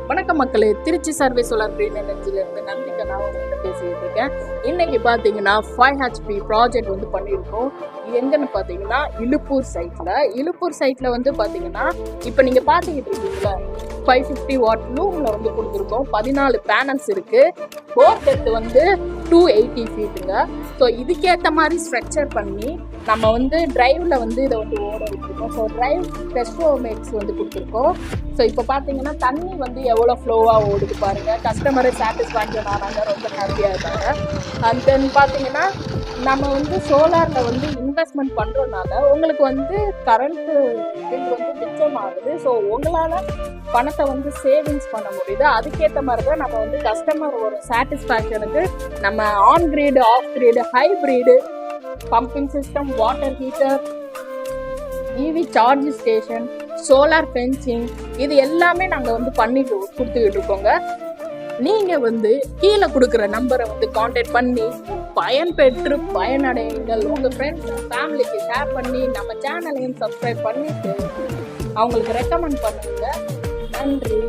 வணக்கம் மக்களே, Trichy service solar green எனர்ஜிலேருந்து நம்பிக்கை நான் உங்கள்கிட்ட பேசிக்கிட்டு இருக்கேன். இன்னைக்கு பார்த்தீங்கன்னா 5HP ப்ராஜெக்ட் வந்து பண்ணியிருக்கோம். இது எங்கன்னு பார்த்தீங்கன்னா இலுப்பூர் சைட்டில் வந்து பார்த்தீங்கன்னா இப்போ நீங்கள் பார்த்துக்கிட்டு இருக்கீங்களா 550 வாட் லூமில் வந்து கொடுத்துருக்கோம். 14 பேனல்ஸ் இருக்குது. போர் டெப்த் வந்து 280 ஃபீட்டுங்க. ஸோ இதுக்கேற்ற மாதிரி ஸ்ட்ரக்சர் பண்ணி நம்ம வந்து டிரைவில் வந்து இதை வந்து ஓட விட்டுருக்கோம். ஸோ டிரைவ் டெஸ்டோமேக்ஸ் வந்து கொடுத்துருக்கோம். ஸோ இப்போ பார்த்தீங்கன்னா தண்ணி வந்து எவ்வளோ ஃப்ளோவாக ஓடுது பாருங்கள். கஸ்டமரை சாட்டிஸ்ஃபேக்ஷன் ஆனாங்க, ரொம்ப ஹாப்பியாக இருக்காங்க. அண்ட் தென் பார்த்தீங்கன்னா நம்ம வந்து சோலாரில் வந்து இன்வெஸ்ட்மெண்ட் பண்ணுறதுனால உங்களுக்கு வந்து கரண்ட்டு பில் வந்து மிச்சமாகுது. ஸோ உங்களால் பணத்தை வந்து சேவிங்ஸ் பண்ண முடியுது. அதுக்கேற்ற மாதிரி தான் நம்ம வந்து கஸ்டமர் ஒரு சாட்டிஸ்ஃபேக்ஷனுக்கு நம்ம on grid, off grid, hybrid, pumping system, water heater, EV charge station, solar fencing, இது எல்லாமே நாங்கள் வந்து பண்ணிட்டு கொடுத்துக்கிட்டு இருக்கோங்க. நீங்கள் வந்து கீழே கொடுக்குற நம்பரை வந்து கான்டாக்ட் பண்ணி பயன்பெற்று பயனடையுங்கள். உங்கள் ஃப்ரெண்ட்ஸ் ஃபேமிலிக்கு ஷேர் பண்ணி நம்ம சேனலையும் சப்ஸ்கிரைப் பண்ணிட்டு அவங்களுக்கு ரெக்கமெண்ட் பண்ணுங்க. நன்றி.